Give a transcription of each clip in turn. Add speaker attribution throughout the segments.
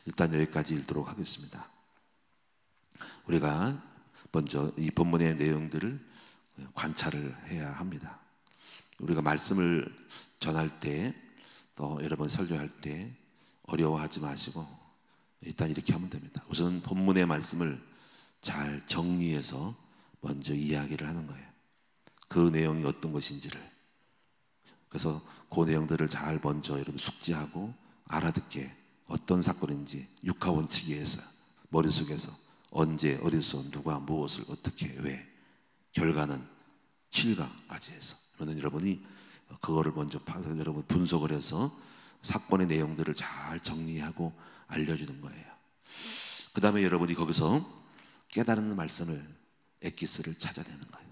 Speaker 1: 일단 여기까지 읽도록 하겠습니다. 우리가 먼저 이 본문의 내용들을 관찰을 해야 합니다. 우리가 말씀을 전할 때, 또 여러 번 설교할 때 어려워하지 마시고 일단 이렇게 하면 됩니다. 우선 본문의 말씀을 잘 정리해서 먼저 이야기를 하는 거예요. 그 내용이 어떤 것인지를. 그래서 그 내용들을 잘 먼저 여러분 숙지하고 알아듣게, 어떤 사건인지 육하원칙에 의해서 머릿속에서 언제, 어디서, 누가, 무엇을, 어떻게, 왜, 결과는, 실과까지 해서 그러면 여러분이 그거를 먼저 파서 여러분 분석을 해서 사건의 내용들을 잘 정리하고 알려주는 거예요. 그 다음에 여러분이 거기서 깨달은 말씀을, 엑기스를 찾아내는 거예요.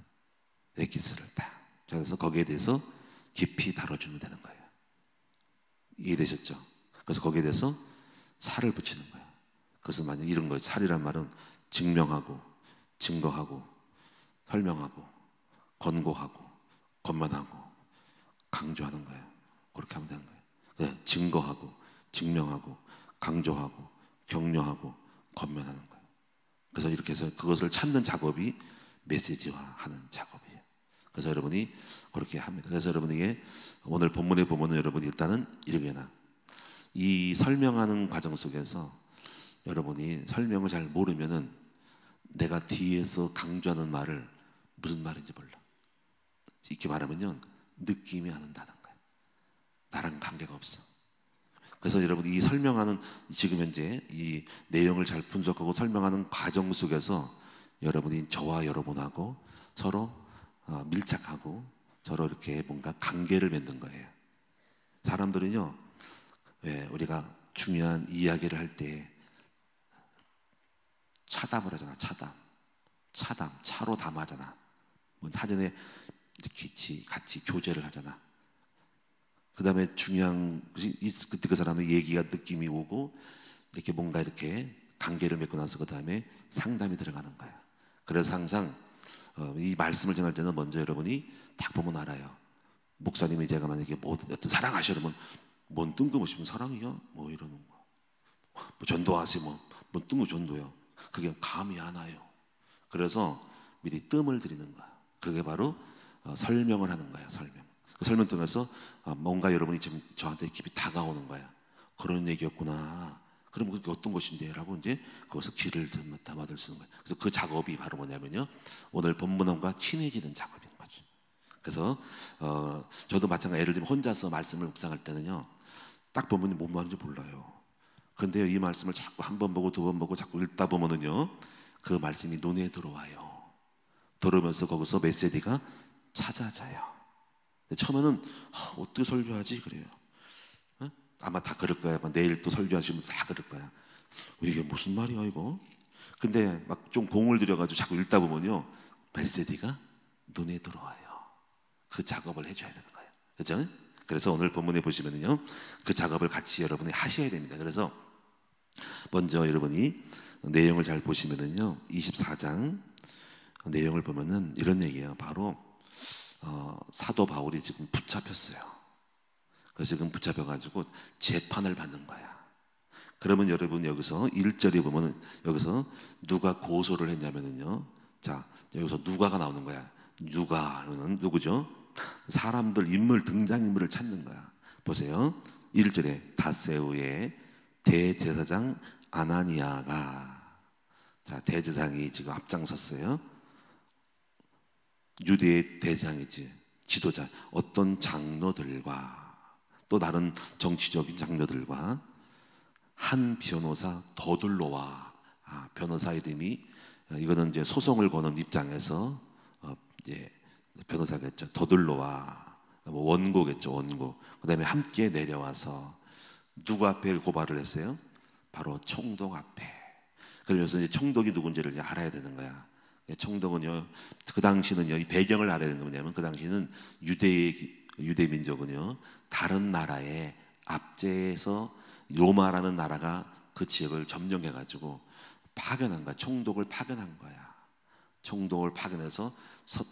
Speaker 1: 엑기스를 딱 찾아서 거기에 대해서 깊이 다뤄주면 되는 거예요. 이해되셨죠? 그래서 거기에 대해서 살을 붙이는 거예요. 그래서 만약 이런 거예요. 살이란 말은 증명하고, 증거하고, 설명하고, 권고하고, 권면하고, 강조하는 거예요. 그렇게 하면 되는 거예요. 네, 증거하고, 증명하고, 강조하고, 격려하고, 권면하는 거예요. 그래서 이렇게 해서 그것을 찾는 작업이 메시지화하는 작업이에요. 그래서 여러분이 그렇게 합니다. 그래서 여러분에게 오늘 본문에 보면 여러분이 일단은 이르게나 이 설명하는 과정 속에서 여러분이 설명을 잘 모르면은 내가 뒤에서 강조하는 말을 무슨 말인지 몰라. 이렇게 말하면요, 느낌이 안 온다는 거예요. 나랑 관계가 없어. 그래서 여러분 이 설명하는 지금 현재 이 내용을 잘 분석하고 설명하는 과정 속에서 여러분이 저와 여러분하고 서로 밀착하고 서로 이렇게 뭔가 관계를 맺는 거예요. 사람들은요, 왜 우리가 중요한 이야기를 할 때 차담을 하잖아. 차담, 차로 담하잖아. 사전에 이렇게 같이 교제를 하잖아. 그 다음에 중요한 것이 그때 그 사람의 얘기가 느낌이 오고 이렇게 뭔가 이렇게 관계를 맺고 나서 그 다음에 상담이 들어가는 거야. 그래서 항상 이 말씀을 전할 때는 먼저 여러분이 딱 보면 알아요. 목사님이 제가 만약에 뭐 어떤 사랑하셔 그러면 뭔 뜬금없이 사랑이야? 뭐 이러는 거야. 뭐 전도하세요? 뭐 뜬금 전도요. 그게 감이 안 와요. 그래서 미리 뜸을 들이는 거야. 그게 바로 설명을 하는 거야. 그 설명 통해서 뭔가 여러분이 지금 저한테 깊이 다가오는 거야. 그런 얘기였구나. 그럼 그게 어떤 것인데? 라고 이제 거기서 귀를 담아들 쓰는 거예요. 그래서 그 작업이 바로 뭐냐면요, 오늘 본문과 친해지는 작업인 거죠. 그래서 저도 마찬가지로 예를 들면 혼자서 말씀을 묵상할 때는요, 딱 보면 뭔 말인지 몰라요. 근데요, 이 말씀을 자꾸 한 번 보고 두 번 보고 자꾸 읽다 보면은요, 그 말씀이 눈에 들어와요. 들으면서 거기서 메시지가 찾아져요. 처음에는 어떻게 설교하지? 그래요. 아마 다 그럴 거야. 내일 또 설교하시면 다 그럴 거야. 이게 무슨 말이야 이거? 근데 막 좀 공을 들여가지고 자꾸 읽다 보면요, 메시지가 눈에 들어와요. 그 작업을 해줘야 되는 거예요. 그렇죠? 그래서 오늘 본문에 보시면은요, 그 작업을 같이 여러분이 하셔야 됩니다. 그래서 먼저 여러분이 내용을 잘 보시면은요, 24장 내용을 보면은 이런 얘기예요. 바로 사도 바울이 지금 붙잡혔어요. 그래서 지금 붙잡혀가지고 재판을 받는 거야. 그러면 여러분 여기서 1절에 보면은 여기서 누가 고소를 했냐면은요, 자 여기서 누가가 나오는 거야. 누가는 누구죠? 사람들 인물, 등장인물을 찾는 거야. 보세요. 1절에 다세우의 대제사장 아나니아가, 자 대제사장이 지금 앞장섰어요. 유대의 대장이지, 지도자, 어떤 장로들과 또 다른 정치적인 장로들과 한 변호사 더둘로와, 변호사 이름이 이거는 이제 소송을 거는 입장에서 이제 변호사겠죠. 더둘로와, 원고겠죠. 원고. 그다음에 함께 내려와서 누구 앞에 고발을 했어요? 바로 총독 앞에. 그러면서 이제 총독이 누군지를 알아야 되는 거야. 총독은요, 그 당시는요, 이 배경을 알아야 되는 거냐면, 그 당시는 유대 민족은요, 다른 나라에 압제해서 로마라는 나라가 그 지역을 점령해가지고 파견한 거야. 총독을 파견한 거야. 총독을 파견해서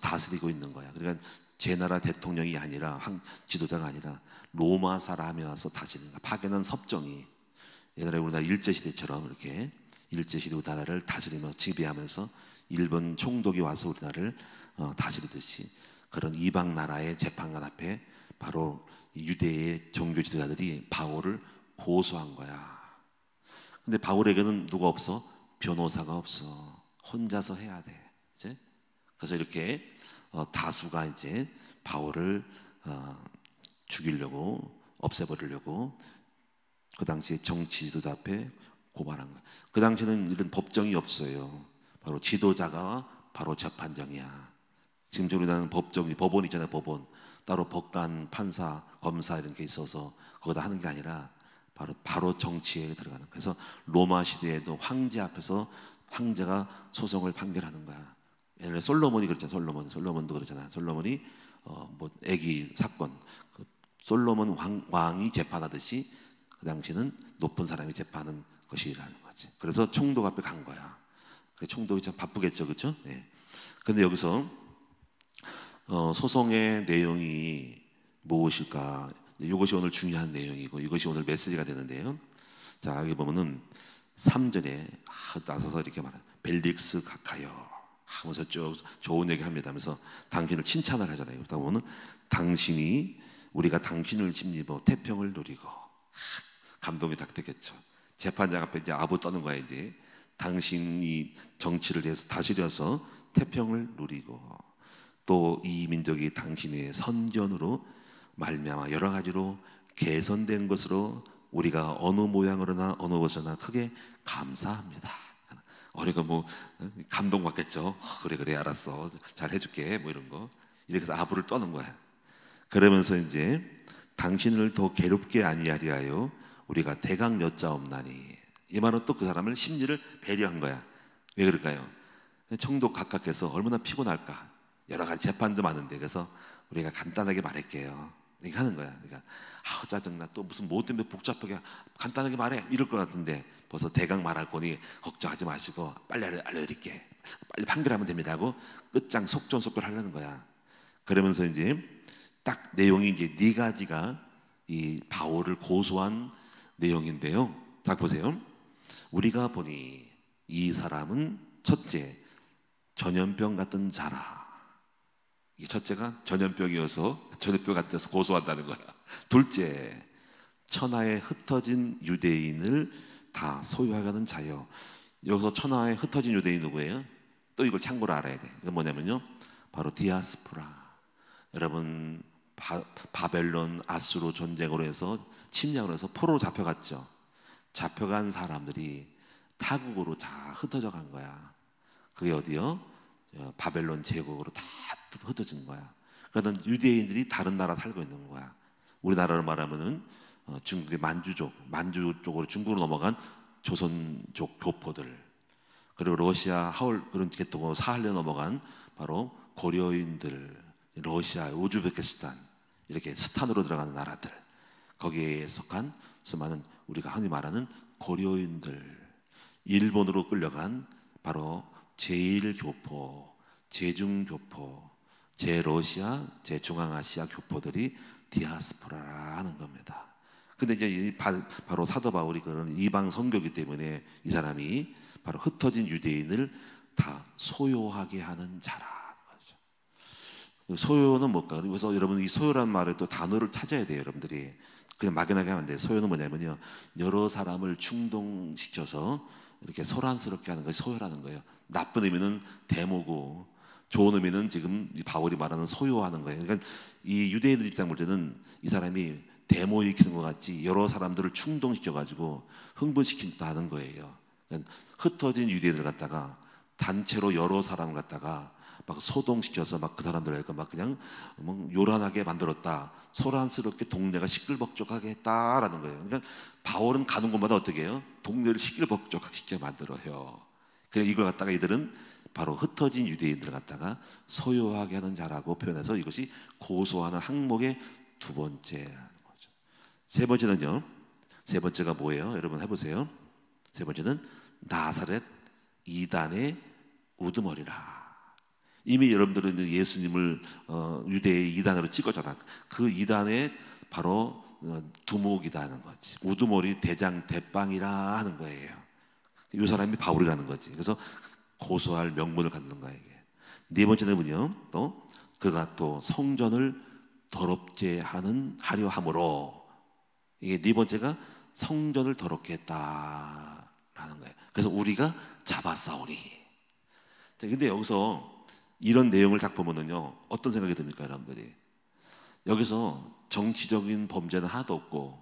Speaker 1: 다스리고 있는 거야. 그러니까 제 나라 대통령이 아니라 지도자가 아니라 로마 사람이 와서 다스리는 거야. 파견한 섭정이. 옛날에 우리나라 일제시대처럼 이렇게 일제시대 우리나라를 다스리며 지배하면서 일본 총독이 와서 우리나라를 다스리듯이 그런 이방 나라의 재판관 앞에 바로 유대의 종교 지도자들이 바울을 고소한 거야. 근데 바울에게는 누가 없어? 변호사가 없어. 혼자서 해야 돼. 이제 그래서 이렇게 다수가 이제 바울을 죽이려고, 없애버리려고 그 당시에 정치 지도자 앞에 고발한 거야. 그 당시에는 이런 법정이 없어요. 바로 지도자가 바로 재판정이야. 지금 우리나라는 법원 있잖아요. 법원 따로 법관, 판사, 검사 이런 게 있어서 거기다 하는 게 아니라 바로 정치에 들어가는 거야. 그래서 로마 시대에도 황제 앞에서 황제가 소송을 판결하는 거야. 옛날에 솔로몬이 그랬잖아. 솔로몬도 그러잖아. 솔로몬이 뭐 아기 사건, 그 솔로몬 왕이 재판하듯이 그 당시는 높은 사람이 재판하는 것이라는 거지. 그래서 총독 앞에 간 거야. 총독이 참 바쁘겠죠, 그렇죠? 예. 근데 여기서 소송의 내용이 무엇일까? 이것이 오늘 중요한 내용이고 이것이 오늘 메시지가 되는데요. 자, 여기 보면은 3절에 나서서 이렇게 말해요. 벨릭스 각하여 하면서 쭉 좋은 얘기 합니다. 하면서 당신을 칭찬을 하잖아요. 그러다 보면은 우리가 당신을 심리고 태평을 누리고, 감동이 딱 되겠죠. 재판장 앞에 이제 아부 떠는 거야. 이제 당신이 정치를 위해서 다스려서 태평을 누리고, 또 이 민족이 당신의 선전으로 말미암아 여러 가지로 개선된 것으로 우리가 어느 모양으로나 어느 것이나 크게 감사합니다. 우리가 뭐 감동받겠죠. 그래 알았어, 잘 해줄게, 뭐 이런 거. 이렇게 해서 아부를 떠는 거야. 그러면서 이제 당신을 더 괴롭게 아니하리 하여 우리가 대강 여짜옵나니, 이 말은 또 그 사람을 심리를 배려한 거야. 왜 그럴까요? 총독 각각해서 얼마나 피곤할까. 여러 가지 재판도 많은데, 그래서 우리가 간단하게 말할게요, 이렇게 하는 거야. 그러니까 짜증나, 또 무슨 뭐 때문에 복잡하게 간단하게 말해, 이럴 것 같은데 벌써 대강 말할 거니 걱정하지 마시고 빨리 알려드릴게, 빨리 판결하면 됩니다 하고 끝장 속전속결 하려는 거야. 그러면서 이제 딱 내용이 이제 네 가지가 이 바울을 고소한 내용인데요. 딱 보세요. 우리가 보니 이 사람은 첫째, 전염병 같은 자라. 이게 첫째가 전염병이어서 전염병 같아서 고소한다는 거야. 둘째, 천하에 흩어진 유대인을 다 소유하는 자여. 여기서 천하에 흩어진 유대인 누구예요? 또 이걸 참고로 알아야 돼. 이건 뭐냐면요, 바로 디아스포라. 여러분, 바벨론, 아수르 전쟁으로 해서 침략을 해서 포로로 잡혀갔죠. 잡혀간 사람들이 타국으로 다 흩어져 간 거야. 그게 어디요? 바벨론 제국으로 다 흩어진 거야. 그러니까 유대인들이 다른 나라 살고 있는 거야. 우리나라로 말하면은 중국의 만주 쪽으로 중국으로 넘어간 조선족 교포들, 그리고 러시아 하울 그런 계통으로 사할려 넘어간 바로 고려인들, 러시아, 우즈베키스탄, 이렇게 스탄으로 들어가는 나라들, 거기에 속한 수많은 우리가 흔히 말하는 고려인들, 일본으로 끌려간 바로 제1교포, 제 중교포, 제러시아, 제중앙아시아 교포들이 디아스포라라는 겁니다. 근데 이제 바로 사도 바울이 그런 이방 선교기 때문에 이 사람이 바로 흩어진 유대인을 다 소유하게 하는 자라는 거죠. 소유는 뭘까? 그래서 여러분, 이 소유라는 말을 또 단어를 찾아야 돼요. 여러분들이 그냥 막연하게 하면 안 돼요. 소유는 뭐냐면요, 여러 사람을 충동시켜서 이렇게 소란스럽게 하는 것이 소유라는 거예요. 나쁜 의미는 데모고, 좋은 의미는 지금 바울이 말하는 소유하는 거예요. 그러니까 이 유대인들 입장 볼 때는 이 사람이 데모 일으키는 것 같이 여러 사람들을 충동시켜가지고 흥분시킨다 하는 거예요. 그러니까 흩어진 유대인들 갖다가 단체로 여러 사람을 갖다가 막 소동시켜서 막 그 사람들을 막 그냥 요란하게 만들었다, 소란스럽게 동네가 시끌벅적하게 했다라는 거예요. 그러니까 바울은 가는 곳마다 어떻게 해요? 동네를 시끌벅적하게 직접 만들어요. 그래, 이걸 갖다가 이들은 바로 흩어진 유대인들을 갖다가 소유하게 하는 자라고 표현해서 이것이 고소하는 항목의 두 번째라는 거죠. 세 번째는요, 세 번째가 뭐예요? 여러분 해보세요. 세 번째는 나사렛 이단의 우두머리라. 이미 여러분들은 예수님을 유대의 이단으로 찍었잖아. 그 이단의 바로 두목이다 하는 거지. 우두머리 대장 대빵이라 하는 거예요. 이 사람이 바울이라는 거지. 그래서 고소할 명분을 갖는 거예요. 이게. 네 번째는요, 또 그가 또 성전을 더럽게 하려 함으로, 이게 네 번째가 성전을 더럽게 했다라는 거예요. 그래서 우리가 잡아싸우니. 근데 여기서 이런 내용을 딱 보면은요, 어떤 생각이 듭니까, 여러분들이? 여기서 정치적인 범죄는 하나도 없고,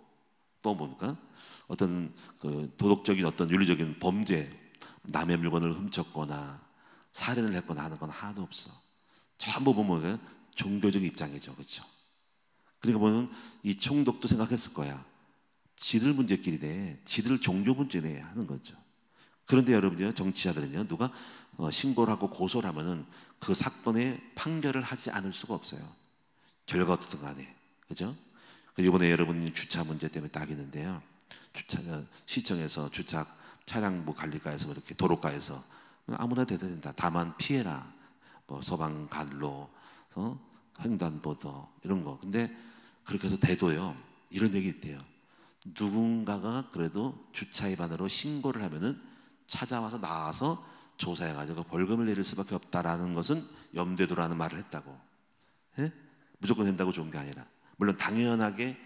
Speaker 1: 또 뭡니까? 어떤 그 도덕적인 어떤 윤리적인 범죄, 남의 물건을 훔쳤거나 살인을 했거나 하는 건 하나도 없어. 전부 보면 종교적 입장이죠, 그렇죠? 그러니까 보면 이 총독도 생각했을 거야. 지들 문제끼리네, 지들 종교 문제네 하는 거죠. 그런데 여러분요, 정치자들은요, 누가 신고를 하고 고소를 하면은 그 사건의 판결을 하지 않을 수가 없어요. 결과 어떻든 간에, 그죠? 이번에 여러분 주차 문제 때문에 딱 있는데요. 시청에서 주차 차량 관리과에서 이렇게 도로가에서 아무나 돼도 된다. 다만 피해라. 뭐 서방 간로, 횡단보도 이런 거. 근데 그렇게 해서 돼도요, 이런 얘기 있대요. 누군가가 그래도 주차 위반으로 신고를 하면은 찾아와서 나와서 조사해가지고 벌금을 내릴 수밖에 없다라는 것은 염두에 두라는 말을 했다고. 예? 무조건 된다고 좋은 게 아니라, 물론 당연하게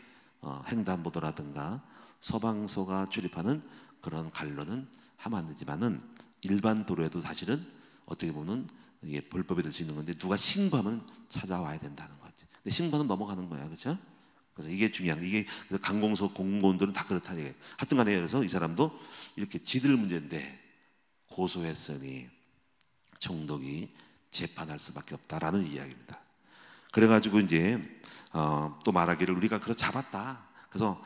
Speaker 1: 횡단보도라든가 서방서가 출입하는 그런 갈로는 하면 안 되지만은 일반 도로에도 사실은 어떻게 보면 이게 불법이 될 수 있는 건데, 누가 신고하면 찾아와야 된다는 거지. 근데 신고는 넘어가는 거야, 그렇죠? 그래서 이게 중요한, 이게 관공서 공무원들은 다 그렇다 이게. 하여튼간에 그래서 이 사람도 이렇게 지들 문제인데 고소했으니 총독이 재판할 수밖에 없다라는 이야기입니다. 그래가지고 이제 또 말하기를 우리가 그걸 잡았다. 그래서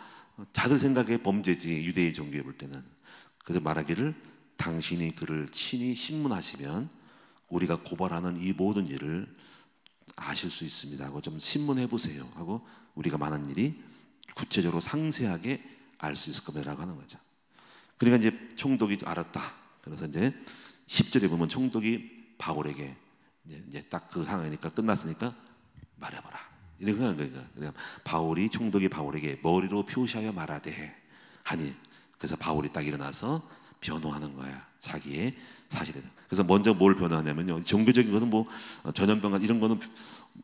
Speaker 1: 자들 생각의 범죄지, 유대인 종교에 볼 때는. 그래서 말하기를 당신이 그를 친히 신문하시면 우리가 고발하는 이 모든 일을 아실 수 있습니다 하고, 좀 신문해 보세요 하고, 우리가 많은 일이 구체적으로 상세하게 알 수 있을 겁니다라고 하는 거죠. 그러니까 이제 총독이 알았다. 그래서 이제 10절에 보면 총독이 바울에게 이제 딱 그 상황이니까 끝났으니까 말해보라 이렇게 하는 거예요. 그러니까 총독이 바울에게 머리로 표시하여 말하되 하니, 그래서 바울이 딱 일어나서 변호하는 거야, 자기의 사실에. 그래서 먼저 뭘 변호하냐면요, 종교적인 것은 뭐 전염병 이런 거는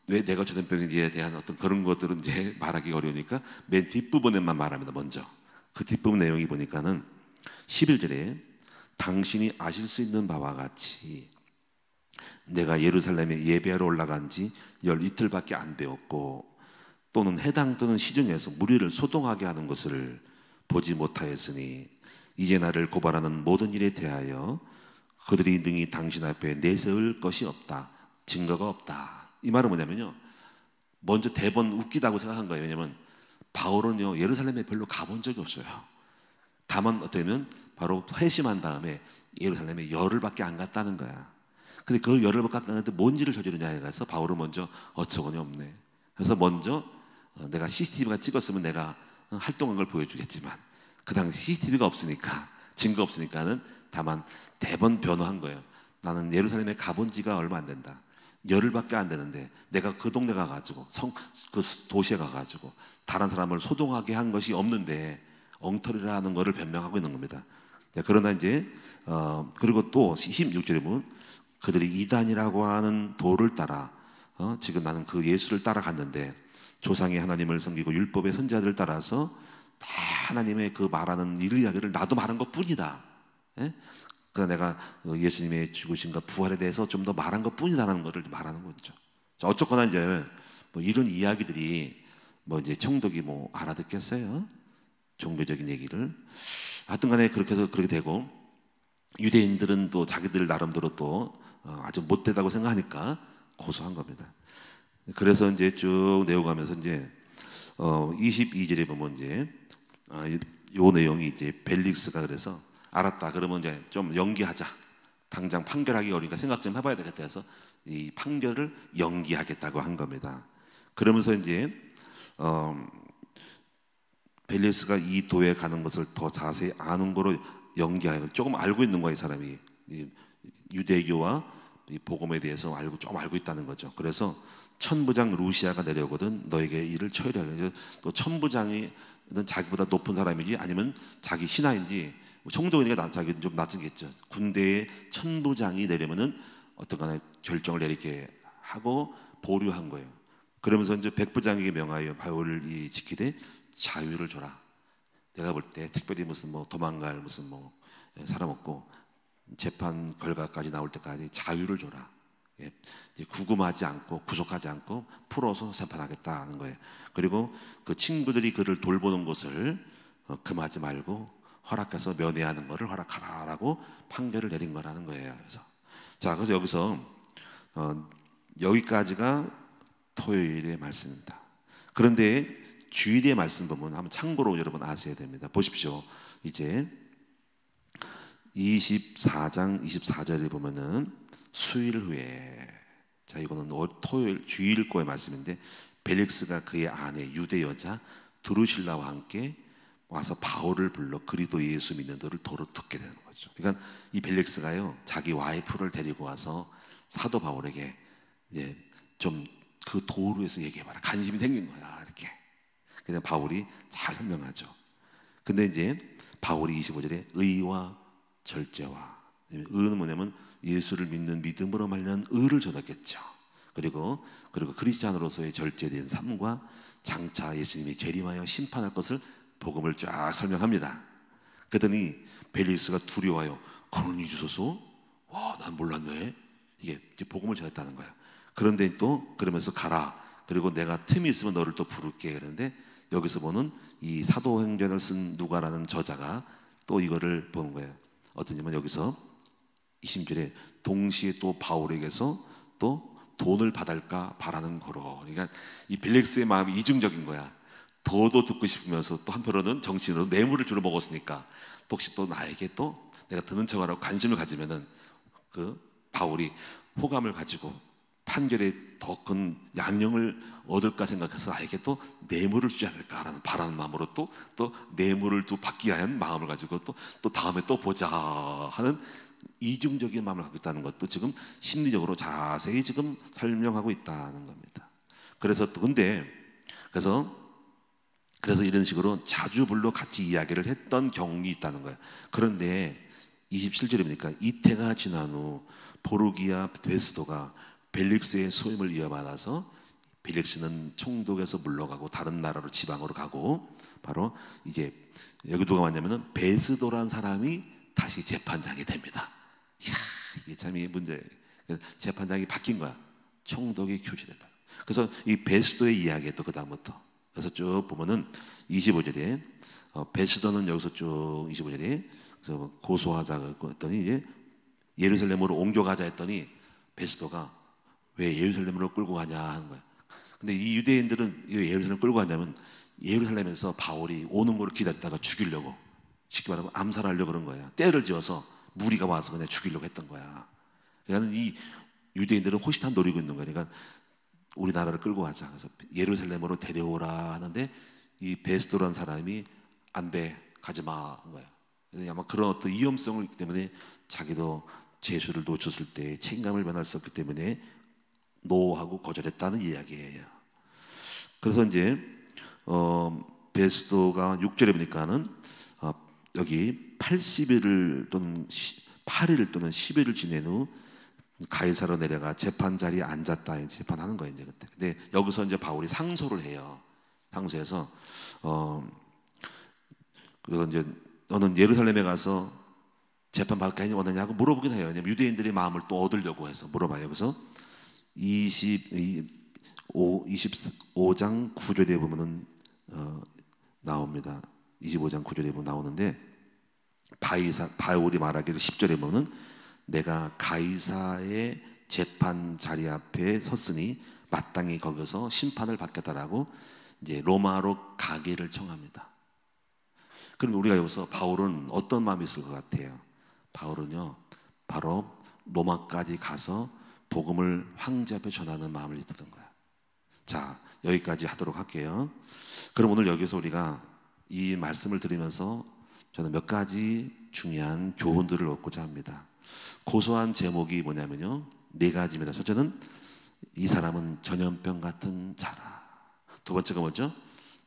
Speaker 1: 왜 내가 전염병인지에 대한 어떤 그런 것들은 이제 말하기 어려우니까 맨 뒷부분에만 말합니다. 먼저 그 뒷부분 내용이 보니까는 11절에 당신이 아실 수 있는 바와 같이 내가 예루살렘에 예배하러 올라간 지 열 이틀밖에 안 되었고, 또는 해당 또는 시중에서 무리를 소동하게 하는 것을 보지 못하였으니 이제 나를 고발하는 모든 일에 대하여 그들이 능히 당신 앞에 내세울 것이 없다, 증거가 없다. 이 말은 뭐냐면요, 먼저 대번 웃기다고 생각한 거예요. 왜냐하면 바울은요, 예루살렘에 별로 가본 적이 없어요. 다만 어쩌면 바로 회심한 다음에 예루살렘에 열흘밖에 안 갔다는 거야. 근데 그 열흘밖에 안 갔는데 뭔 일을 저지르냐에 가서 바울은 먼저 어처구니 없네. 그래서 먼저 내가 CCTV가 찍었으면 내가 활동한 걸 보여주겠지만, 그 당시 CCTV가 없으니까, 증거 없으니까는 다만 대번 변호한 거예요. 나는 예루살렘에 가본 지가 얼마 안 된다. 열흘밖에 안 되는데 내가 그 동네 가가지고 그 도시에 가가지고 다른 사람을 소동하게 한 것이 없는데 엉터리라는 것을 변명하고 있는 겁니다. 그러나 이제 그리고 또 16절에 보면 그들이 이단이라고 하는 도를 따라 지금 나는 그 예수를 따라갔는데 조상의 하나님을 섬기고 율법의 선지자들을 따라서 다 하나님의 그 말하는 일 이야기를 나도 말한 것뿐이다. 예? 그러나 내가 예수님의 죽으심과 부활에 대해서 좀 더 말한 것뿐이다라는 것을 말하는 거죠. 자, 어쨌거나 이제 뭐 이런 이야기들이 뭐 이제 총독이 뭐 알아듣겠어요? 종교적인 얘기를. 하여튼간에 그렇게 해서 그렇게 되고, 유대인들은 또 자기들 나름대로 또 아주 못되다고 생각하니까 고소한 겁니다. 그래서 이제 쭉 내려가면서 이제 22절에 보면 이제 요 내용이 이제 벨릭스가 그래서 알았다. 그러면 이제 좀 연기하자. 당장 판결하기 어려우니까 생각 좀 해봐야 되겠다 해서 이 판결을 연기하겠다고 한 겁니다. 그러면서 이제 벨릭스가 이 도에 가는 것을 더 자세히 아는 거로 연기하여 조금 알고 있는 거야, 이 사람이. 이 유대교와 이 복음에 대해서 조금 알고 있다는 거죠. 그래서 천부장 루시아가 내려오거든 너에게 이를 처리하게 하라. 또 천부장이 자기보다 높은 사람이지 아니면 자기 신하인지 총독이니까 자기 좀 낮은겠죠. 군대에 천부장이 내려면은 어떤간에 결정을 내리게 하고 보류한 거예요. 그러면서 이제 백부장에게 명하여 바울을 지키되 자유를 줘라. 내가 볼 때 특별히 무슨 뭐 도망갈 무슨 뭐 사람 없고 재판 결과까지 나올 때까지 자유를 줘라. 구금하지 않고 구속하지 않고 풀어서 재판하겠다는 거예요. 그리고 그 친구들이 그를 돌보는 것을 금하지 말고 허락해서 면회하는 것을 허락하라라고 판결을 내린 거라는 거예요. 그래서 여기서 여기까지가 토요일의 말씀입니다. 그런데 주일의 말씀 보면 한번 참고로 여러분 아셔야 됩니다. 보십시오. 이제 24장 24절에 보면은 수일 후에, 자 이거는 토요일 주일 거의 말씀인데, 벨릭스가 그의 아내 유대 여자 드루실라와 함께 와서 바울을 불러 그리스도 예수 믿는 도를 도로 듣게 되는 거죠. 그러니까 이 벨릭스가요 자기 와이프를 데리고 와서 사도 바울에게 이제 좀 그 도루에서 얘기해봐라, 관심이 생긴 거야 이렇게. 그냥 바울이 잘 설명하죠. 근데 이제 바울이 25절에 의와 절제와, 의는 뭐냐면 예수를 믿는 믿음으로 말미암은 의를 전했겠죠. 그리고 크리스찬으로서의 절제된 삶과 장차 예수님이 재림하여 심판할 것을 복음을 쫙 설명합니다. 그랬더니 벨릭스가 두려워요. 그런 일이 있었어? 와, 난 몰랐네. 이게 이제 복음을 전했다는 거야. 그런데 또 그러면서 가라. 그리고 내가 틈이 있으면 너를 또 부를게. 그런데 여기서 보는 이 사도행전을 쓴 누가라는 저자가 또 이거를 보는 거예요. 어떠냐면 여기서 20절에 동시에 또 바울에게서 또 돈을 받을까 바라는 거로. 그러니까 이 벨릭스의 마음이 이중적인 거야. 더도 듣고 싶으면서 또 한편으로는 정신으로 뇌물을 주로 먹었으니까 또 혹시 또 나에게 또 내가 드는 척하라고 관심을 가지면은 그 바울이 호감을 가지고 판결에 더 큰 양형을 얻을까 생각해서 나에게 또 뇌물을 주지 않을까라는 바라는 마음으로 또 뇌물을 또 받기 위한 마음을 가지고 또 다음에 또 보자 하는 이중적인 마음을 갖고 있다는 것도 지금 심리적으로 자세히 지금 설명하고 있다는 겁니다. 그래서 이런 식으로 자주 불러 같이 이야기를 했던 경험이 있다는 거예요. 그런데 27절에 보니까 이태가 지난 후 보르기아 베스도가 벨릭스의 소임을 이어받아서, 벨릭스는 총독에서 물러가고 다른 나라로 지방으로 가고, 바로 이제 여기 누가 왔냐면은 베스도란 사람이 다시 재판장이 됩니다. 이야, 이게 참 이 문제예요. 재판장이 바뀐 거야. 총독이 교체됐다. 그래서 이 베스도의 이야기에 또 그 다음부터, 그래서 쭉 보면은 25절에 베스도는 여기서 쭉 25절에 그래서 고소하자 했더니 이제 예루살렘으로 옮겨가자 했더니 베스도가 왜 예루살렘으로 끌고 가냐 하는 거야. 근데 이 유대인들은 왜 예루살렘 끌고 가냐면 예루살렘에서 바울이 오는 걸 기다리다가 죽이려고, 쉽게 말하면 암살하려고 그런 거야. 때를 지어서 무리가 와서 그냥 죽이려고 했던 거야. 그러니까 이 유대인들은 호시탐 노리고 있는 거야. 그러니까 우리나라를 끌고 가자. 그래서 예루살렘으로 데려오라 하는데 이 베스도라는 사람이 안 돼, 가지 마 한 거야. 그래서 아마 그런 어떤 위험성을 있기 때문에 자기도 제수를 놓쳤을 때 책임감을 면할 수 없기 때문에 노하고 거절했다는 이야기예요. 그래서 이제 베스도가 6절에 보니까는 여기 80일을 또는 8일을 또는 10일을 지낸 후 가이사로 내려가 재판 자리에 앉았다. 재판하는 거예요 이제 그때. 근데 여기서 이제 바울이 상소를 해요. 상소해서 그래서 이제 너는 예루살렘에 가서 재판 받기 원하냐고 물어보긴 해요. 왜냐면 유대인들의 마음을 또 얻으려고 해서 물어봐요. 그래서 25장 9절에 보면은 나옵니다. 25장 9절에 보면 나오는데 바울이 말하기를 10절에 보면은 내가 가이사의 재판 자리 앞에 섰으니 마땅히 거기서 심판을 받겠다라고 이제 로마로 가기를 청합니다. 그럼 우리가 여기서 바울은 어떤 마음이 있을 것 같아요? 바울은요 바로 로마까지 가서 복음을 황제 앞에 전하는 마음을 있었던 거야. 자, 여기까지 하도록 할게요. 그럼 오늘 여기서 우리가 이 말씀을 들으면서 저는 몇 가지 중요한 교훈들을 얻고자 합니다. 고소한 제목이 뭐냐면요 4가지입니다. 첫째는 이 사람은 전염병 같은 자라. 두 번째가 뭐죠?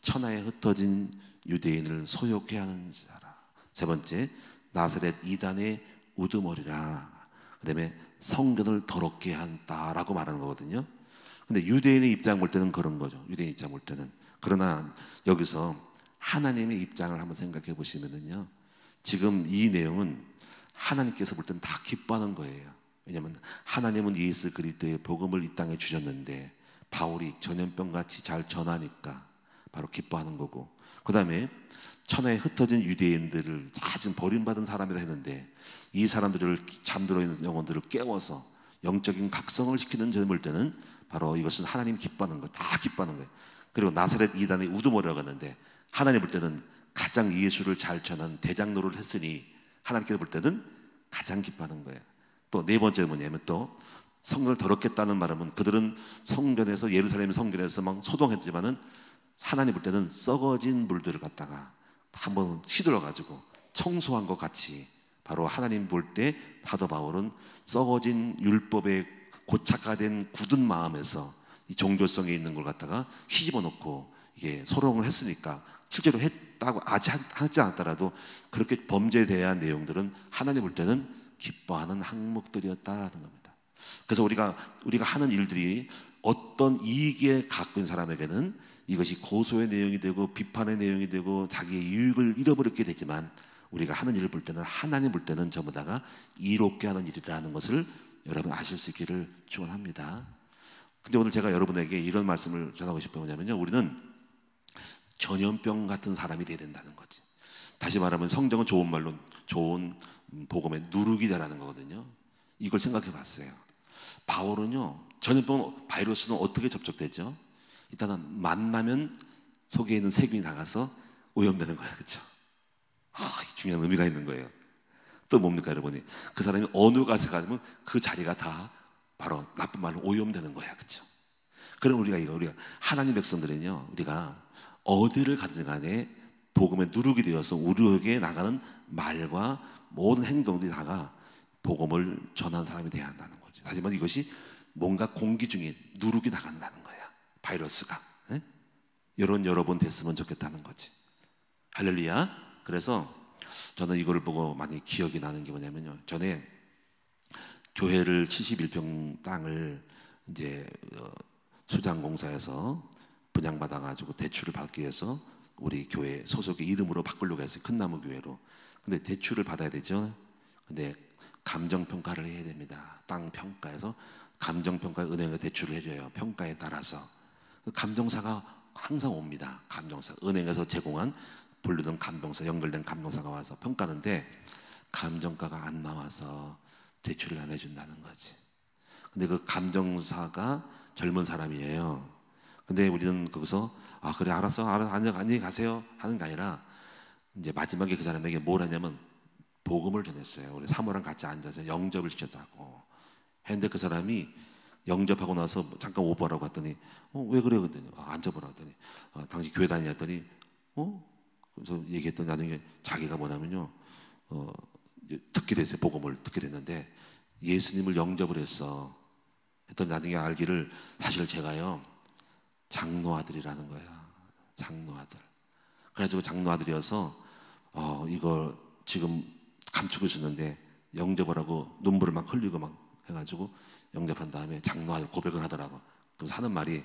Speaker 1: 천하에 흩어진 유대인을 소욕해 하는 자라. 세 번째, 나사렛 이단의 우두머리라. 그 다음에 성전을 더럽게 한다라고 말하는 거거든요. 근데 유대인의 입장 볼 때는 그런 거죠. 유대인 입장 볼 때는. 그러나 여기서 하나님의 입장을 한번 생각해 보시면은요, 지금 이 내용은 하나님께서 볼 때는 다 기뻐하는 거예요. 왜냐하면 하나님은 예수 그리스도의 복음을 이 땅에 주셨는데 바울이 전염병같이 잘 전하니까 바로 기뻐하는 거고, 그 다음에 천하에 흩어진 유대인들을 다 지금 버림받은 사람이라 했는데 이 사람들을 잠들어 있는 영혼들을 깨워서 영적인 각성을 시키는 점을 볼 때는 바로 이것은 하나님이 기뻐하는 거예요. 다 기뻐하는 거예요. 그리고 나사렛 이단의 우두머리라고 하는데 하나님 볼 때는 가장 예수를 잘 전한 대장로를 했으니 하나님께서 볼 때는 가장 기뻐하는 거예요. 또 네 번째는 뭐냐면 또 성전을 더럽게 했다는 말은 그들은 성전에서 예루살렘 성전에서 막 소동했지만은 하나님 볼 때는 썩어진 물들을 갖다가 한번 휘둘러 가지고 청소한 것 같이 바로 하나님 볼 때 사도 바울은 썩어진 율법에 고착화된 굳은 마음에서 이 종교성에 있는 걸 갖다가 휘집어 놓고 이게 소롱을 했으니까 실제로 했다고 아직 하지 않았더라도 그렇게 범죄에 대한 내용들은 하나님 볼 때는 기뻐하는 항목들이었다라는 겁니다. 그래서 우리가 하는 일들이 어떤 이익에 갖고 있는 사람에게는 이것이 고소의 내용이 되고 비판의 내용이 되고 자기의 유익을 잃어버리게 되지만 우리가 하는 일을 볼 때는 하나님 볼 때는 전부 다가 이롭게 하는 일이라는 것을 여러분 아실 수 있기를 축원합니다. 근데 오늘 제가 여러분에게 이런 말씀을 전하고 싶은 뭐냐면요, 우리는 전염병 같은 사람이 돼야 된다는 거지. 다시 말하면 성경은 좋은 말로 좋은 복음의 누룩이다라는 거거든요. 이걸 생각해 봤어요. 바울은요, 전염병 바이러스는 어떻게 접촉되죠? 일단은 만나면 속에 있는 세균이 나가서 오염되는 거예요. 그렇죠? 중요한 의미가 있는 거예요. 또 뭡니까 여러분이? 그 사람이 어느 곳에 가면 그 자리가 다 바로 나쁜 말로 오염되는 거야. 그렇죠? 그럼 우리가 하나님 백성들은요, 우리가 어디를 가든 간에 복음의 누룩이 되어서 우리에게 나가는 말과 모든 행동들이 다가 복음을 전하는 사람이 되어야 한다는 거죠. 하지만 이것이 뭔가 공기 중에 누룩이 나간다는 거야. 바이러스가. 네? 여러분 됐으면 좋겠다는 거지. 할렐루야. 그래서 저는 이거를 보고 많이 기억이 나는 게 뭐냐면요, 전에 교회를 71평 땅을 이제 수장공사에서 분양받아가지고 대출을 받기 위해서 우리 교회 소속의 이름으로 바꾸려고 했어요. 큰나무 교회로. 근데 대출을 받아야 되죠. 근데 감정평가를 해야 됩니다. 땅 평가에서 감정평가 은행에 대출을 해줘요. 평가에 따라서. 감정사가 항상 옵니다. 감정사. 은행에서 제공한 부르던 감정사, 연결된 감정사가 와서 평가하는데 감정가가 안 나와서 대출을 안 해준다는 거지. 근데 그 감정사가 젊은 사람이에요. 근데 우리는 거기서 그래 알았어 안녕히 가세요 하는 게 아니라 이제 마지막에 그 사람에게 뭘 하냐면 복음을 전했어요. 우리 사모랑 같이 앉아서 영접을 시켰다고 했는데 그 사람이 영접하고 나서 잠깐 오버라고 했더니 왜 그래 그랬더니 앉아보라고 했더니 당시 교회 다녔더니 그래서 얘기했더니 나중에 자기가 뭐냐면요, 듣게 됐어요. 복음을 듣게 됐는데 예수님을 영접을 했어. 했더니 나중에 알기를 사실 제가요 장로 아들이라는 거야. 장로 아들. 그래가지고 장로 아들이어서 이걸 지금 감추고 있었는데 영접을 하고 눈물을 막 흘리고 막 해가지고 영접한 다음에 장로 아들 고백을 하더라고. 그래서 하는 말이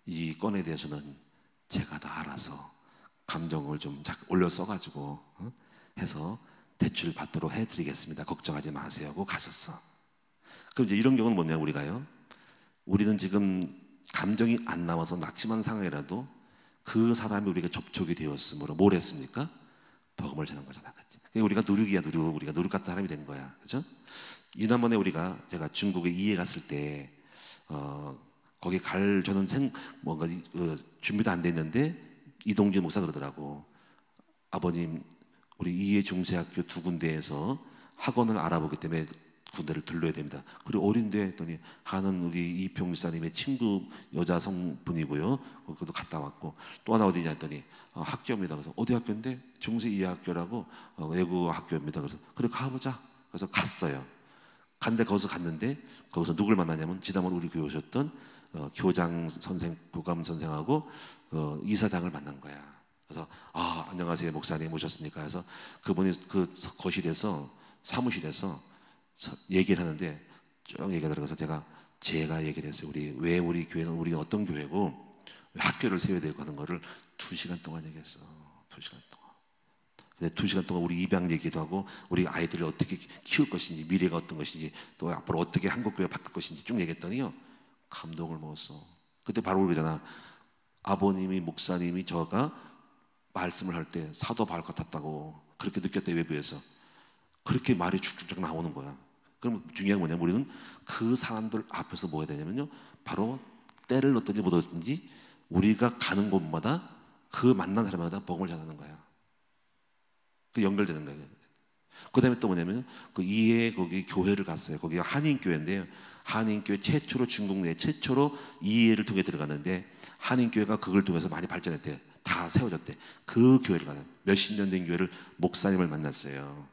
Speaker 1: 이 건에 대해서는 제가 다 알아서 감정을 좀 올려 써가지고 해서 대출 받도록 해드리겠습니다. 걱정하지 마세요 하고 가셨어. 그럼 이제 이런 경우는 뭐냐, 우리는 지금 감정이 안 나와서 낙심한 상황이라도 그 사람이 우리가 접촉이 되었으므로 뭘 했습니까? 복음을 전한 거잖아. 우리가 누룩이야, 누룩. 우리가 누룩 같은 사람이 된 거야. 그죠? 지난번에 제가 중국에 이해 갔을 때 거기 저는 뭔가 준비도 안 됐는데 이동진 목사 그러더라고. 아버님, 우리 이해 중세학교 2군데에서 학원을 알아보기 때문에 군대를 들러야 됩니다. 그리고 어린데 했더니 하는 우리 이평 목사님의 친구 여자 성분이고요. 그것도 갔다 왔고 또 하나 어디냐 했더니 학교입니다. 그래서 어디 학교인데 중세 이해학교라고 외국 학교입니다. 그래서 그래 가보자. 그래서 갔어요. 갔는데 거기서 누굴 만나냐면 지난번 우리 교회 오셨던 교장 선생, 교감 선생하고 이사장을 만난 거야. 그래서 안녕하세요 목사님 오셨습니까? 해서 그분이 그 거실에서 사무실에서 얘기를 하는데 쭉 얘기가 들어가서 제가 얘기를 했어요. 우리 교회는 우리 어떤 교회고 왜 학교를 세워야 되고 하는 거를 2시간 동안 얘기했어. 2시간 동안. 근데 2시간 동안 우리 입양 얘기도 하고 우리 아이들을 어떻게 키울 것인지, 미래가 어떤 것인지, 또 앞으로 어떻게 한국교회 바뀔 것인지 쭉 얘기했더니요, 감동을 먹었어. 그때 바로 그러잖아. 아버님이, 목사님이 저가 말씀을 할 때 사도 바울 같았다고 그렇게 느꼈대. 외부에서 그렇게 말이 쭉쭉쭉 나오는 거야. 그럼 중요한 건 뭐냐면 우리는 그 사람들 앞에서 뭐 해야 되냐면요, 바로 때를 넣든지 못 얻든지 우리가 가는 곳마다 그 만난 사람마다 복음을 전하는 거야. 그 연결되는 거예요. 그 다음에 또 뭐냐면 그 이해 거기 교회를 갔어요. 거기가 한인교회인데요, 한인교회 최초로, 중국 내 최초로 이해를 통해 들어갔는데 한인교회가 그걸 통해서 많이 발전했대. 다 세워졌대. 그 교회를 가요. 몇십 년 된 교회를 목사님을 만났어요.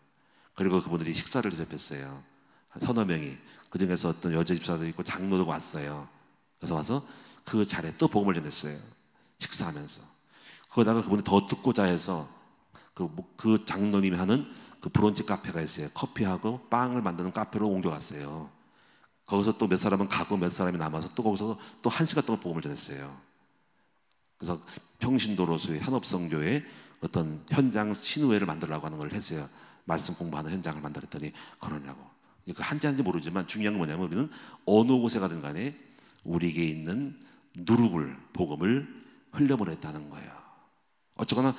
Speaker 1: 그리고 그분들이 식사를 대접했어요. 한 서너 명이. 그 중에서 어떤 여자 집사도 있고 장로도 왔어요. 그래서 와서 그 자리에 또 복음을 전했어요. 식사하면서. 그러다가 그분이 더 듣고자 해서 그 장로님이 하는 그 브런치 카페가 있어요. 커피하고 빵을 만드는 카페로 옮겨갔어요. 거기서 또 몇 사람은 가고 몇 사람이 남아서 또 거기서 또 1시간 동안 복음을 전했어요. 그래서 평신도로서의 한업성교회 어떤 현장 신우회를 만들려고 하는 걸 했어요. 말씀 공부하는 현장을 만들었더니 그러냐고. 그 한지 모르지만 중요한 건 뭐냐면 우리는 어느 곳에 가든 간에 우리에게 있는 누룩을, 복음을 흘려보냈다는 거예요. 어쩌거나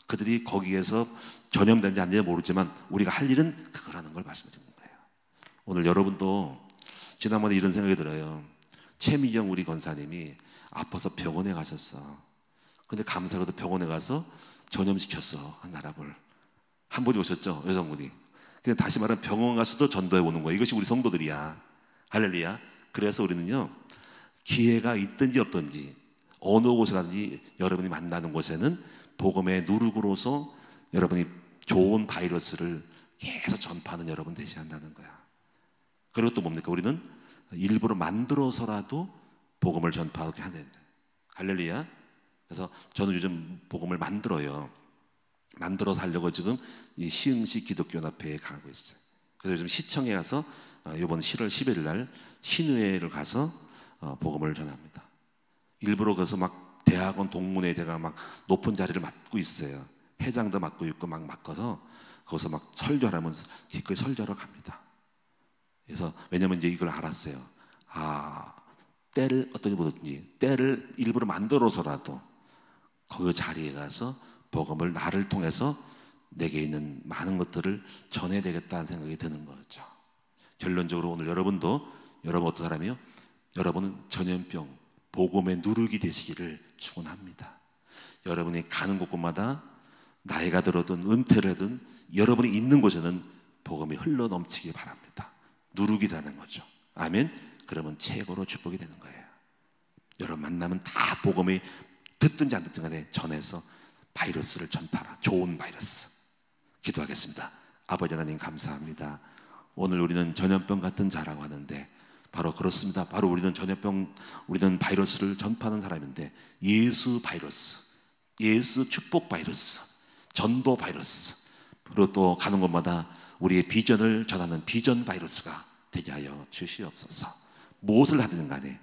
Speaker 1: 그들이 거기에서 전염된지 안 되는지 모르지만 우리가 할 일은 그거라는 걸 말씀드리는 거예요. 오늘 여러분도 지난번에 이런 생각이 들어요. 최미경 우리 권사님이 아파서 병원에 가셨어. 근데 감사하게도 병원에 가서 전염시켰어, 한 사람을. 한 분이 오셨죠, 여성분이. 그냥 다시 말하면 병원 가서도 전도해 보는 거예요. 이것이 우리 성도들이야. 할렐루야. 그래서 우리는요, 기회가 있든지 없든지 어느 곳에 가든지 여러분이 만나는 곳에는 복음의 누룩으로서 여러분이 좋은 바이러스를 계속 전파하는 여러분 되셔야 한다는 거야. 그리고 또 뭡니까? 우리는 일부러 만들어서라도 복음을 전파하게 하는. 할렐루야. 그래서 저는 요즘 복음을 만들어요. 만들어서 하려고 지금 이 시흥시 기독교연합회에 가고 있어요. 그래서 요즘 시청에 가서 이번 7월 10일 날 신우회를 가서 복음을 전합니다. 일부러 가서 막 대학원 동문회 제가 막 높은 자리를 맡고 있어요. 회장도 맡고 있고 막 맡아서 거기서 막 설교하라면 기꺼이 설교하러 갑니다. 그래서 왜냐면 이제 이걸 알았어요. 때를 어떤지 모르든지 때를 일부러 만들어서라도 그 자리에 가서 복음을 나를 통해서 내게 있는 많은 것들을 전해야 되겠다는 생각이 드는 거죠. 결론적으로 오늘 여러분 어떤 사람이요? 여러분은 전염병, 복음의 누룩이 되시기를 축원합니다. 여러분이 가는 곳곳마다 나이가 들어든 은퇴를 하든 여러분이 있는 곳에는 복음이 흘러 넘치기 바랍니다. 누룩이 되는 거죠. 아멘. 그러면 최고로 축복이 되는 거예요. 여러분 만나면 다 복음이 듣든지 안 듣든 간에 전해서 바이러스를 전파하라. 좋은 바이러스. 기도하겠습니다. 아버지 하나님 감사합니다. 오늘 우리는 전염병 같은 자라고 하는데 바로 그렇습니다. 바로 우리는 우리는 바이러스를 전파하는 사람인데 예수 바이러스, 예수 축복 바이러스, 전도 바이러스, 그리고 또 가는 곳마다 우리의 비전을 전하는 비전 바이러스가 되게 하여 주시옵소서. 무엇을 하든 간에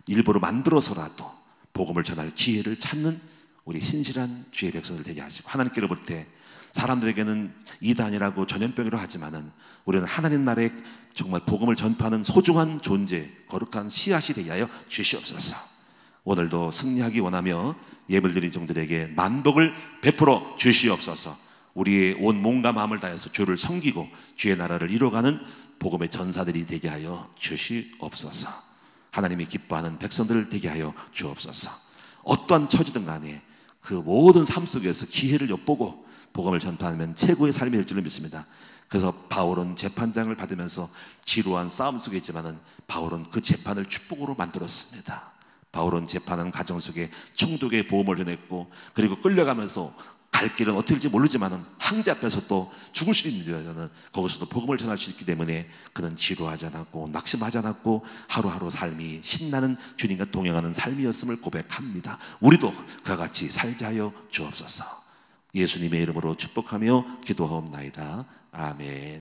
Speaker 1: 일부러 만들어서라도 복음을 전할 기회를 찾는 우리 신실한 주의 백성들 되게 하시고, 하나님께로 볼 때 사람들에게는 이단이라고 전염병이라고 하지만은 우리는 하나님 나라의 정말 복음을 전파하는 소중한 존재, 거룩한 씨앗이 되게 하여 주시옵소서. 오늘도 승리하기 원하며 예물 드린 종들에게 만복을 베풀어 주시옵소서. 우리의 온 몸과 마음을 다해서 주를 섬기고 주의 나라를 이루어가는 복음의 전사들이 되게 하여 주시옵소서. 하나님이 기뻐하는 백성들 되게 하여 주옵소서. 어떠한 처지든 간에 그 모든 삶 속에서 기회를 엿보고 복음을 전파하면 최고의 삶이 될 줄을 믿습니다. 그래서 바울은 재판장을 받으면서 지루한 싸움 속에 있지만은 바울은 그 재판을 축복으로 만들었습니다. 바울은 재판하는 가정 속에 총독의 보험을 전했고, 그리고 끌려가면서 갈 길은 어떻게 될지 모르지만은 황제 앞에서 또 죽을 수도 있는데 거기서도 복음을 전할 수 있기 때문에 그는 지루하지 않았고 낙심하지 않았고 하루하루 삶이 신나는 주님과 동행하는 삶이었음을 고백합니다. 우리도 그와 같이 살자 하여 주옵소서. 예수님의 이름으로 축복하며 기도하옵나이다. 아멘.